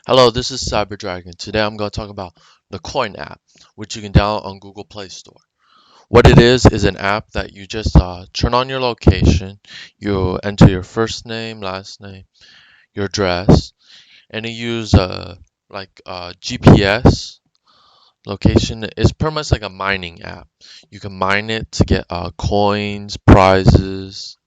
Hello, this is Cyber Dragon. Today I'm going to talk about the Coin app, which you can download on Google Play Store. What it is an app that you just turn on your location, you enter your first name, last name, your address, and you use GPS location. It's pretty much like a mining app. You can mine it to get coins, prizes,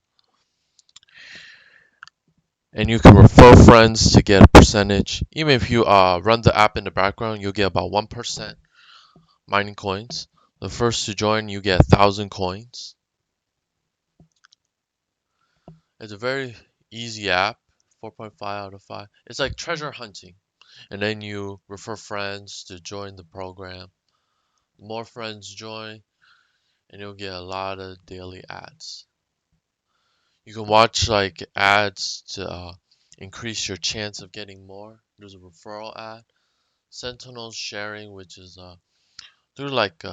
and you can refer friends to get a percentage. Even if you run the app in the background, you'll get about 1% mining coins. The first to join, you get 1,000 coins. It's a very easy app, 4.5 out of 5. It's like treasure hunting. And then you refer friends to join the program. More friends join, and you'll get a lot of daily ads. You can watch like ads to increase your chance of getting more. There's a referral ad. Sentinel sharing, which is through like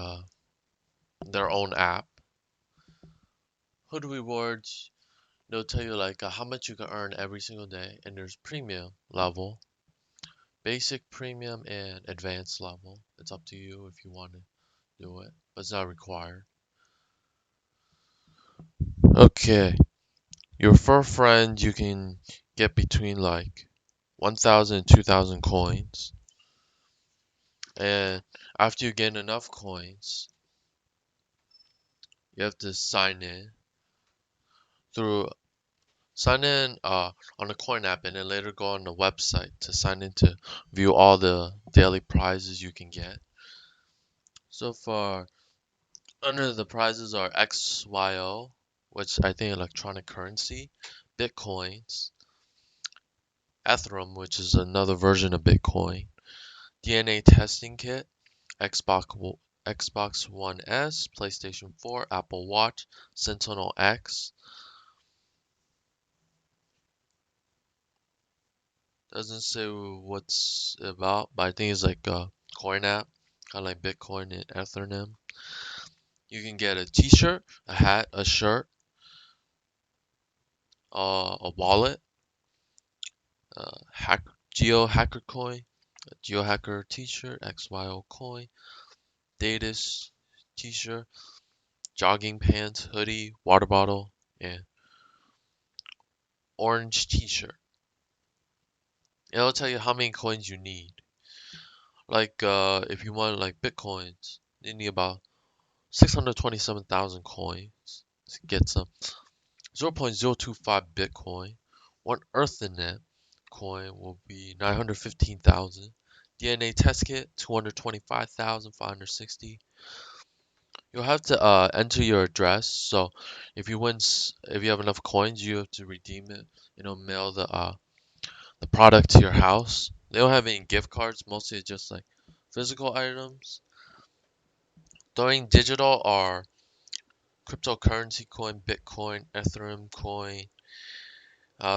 their own app. Hood rewards, they'll tell you like how much you can earn every single day, and there's premium level, basic, premium, and advanced level. It's up to you if you want to do it, but it's not required. Okay, your fur friend, you can get between like 1,000 and 2,000 coins, and after you get enough coins, you have to through sign in on the coin app, and then later go on the website to sign in to view all the daily prizes you can get. So far, under the prizes are XYO, which I think electronic currency, Bitcoins, Ethereum, which is another version of Bitcoin, DNA testing kit, Xbox One S, PlayStation 4, Apple Watch, Sentinel X. Doesn't say what's about, but I think it's like a coin app, kind of like Bitcoin and Ethereum. You can get a T-shirt, a hat, a shirt, a wallet, hack Geo Hacker coin, a Geo Hacker T-shirt, XYO coin, Datus T-shirt, jogging pants, hoodie, water bottle, and orange T-shirt. It'll tell you how many coins you need. Like if you want like Bitcoins, you need about 627,000 coins to get some 0.025 Bitcoin. One Earthnet coin will be 915,000. DNA test kit 225,560. You'll have to enter your address. So if you have enough coins, you have to redeem it. Mail the product to your house. They don't have any gift cards. Mostly it's just like physical items. Throwing digital are cryptocurrency coin, Bitcoin, Ethereum coin,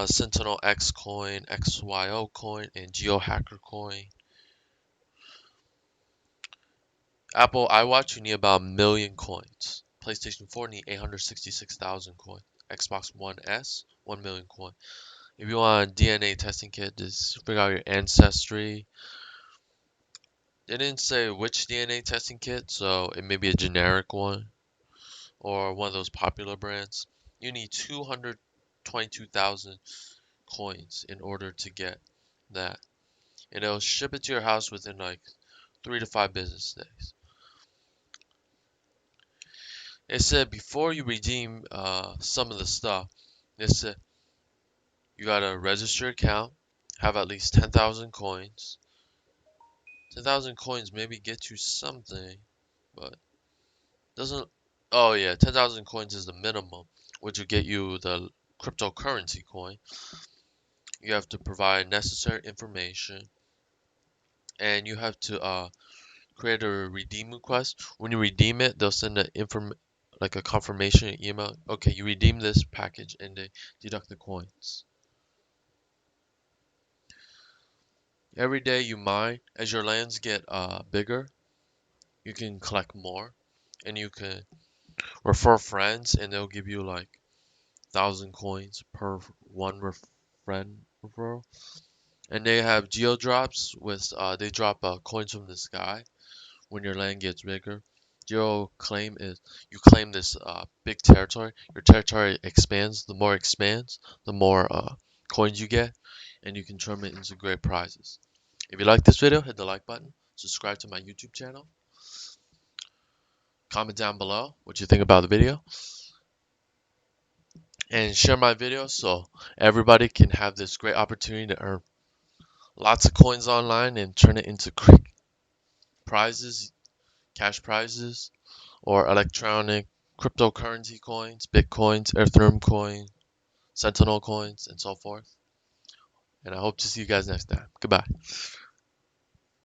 Sentinel X coin, XYO coin, and GeoHacker coin. Apple iWatch, you need about 1,000,000 coins. PlayStation 4 need 866,000 coins. Xbox One S, 1,000,000 coins. If you want a DNA testing kit, just figure out your ancestry. They didn't say which DNA testing kit, so it may be a generic one or one of those popular brands. You need 222,000 coins in order to get that. And they'll ship it to your house within like 3 to 5 business days. It said before you redeem some of the stuff, it said you gotta register your account, have at least 10,000 coins. 10,000 coins maybe get you something, but doesn't. Oh yeah, 10,000 coins is the minimum, which will get you the cryptocurrency coin. You have to provide necessary information, and you have to create a redeem request. When you redeem it, they'll send like a confirmation email. Okay, you redeem this package, and they deduct the coins. Every day you mine, as your lands get bigger, you can collect more, and you can refer friends, and they'll give you like 1,000 coins per one friend referral. And they have geo drops with they drop coins from the sky when your land gets bigger. Geo claim is you claim this big territory. Your territory expands. The more it expands, the more coins you get, and you can turn it into great prizes. If you like this video, hit the like button. Subscribe to my YouTube channel. Comment down below what you think about the video, and share my video so everybody can have this great opportunity to earn lots of coins online and turn it into quick prizes, cash prizes, or electronic cryptocurrency coins, Bitcoins, Ethereum coin, Sentinel coins, and so forth. And I hope to see you guys next time. Goodbye.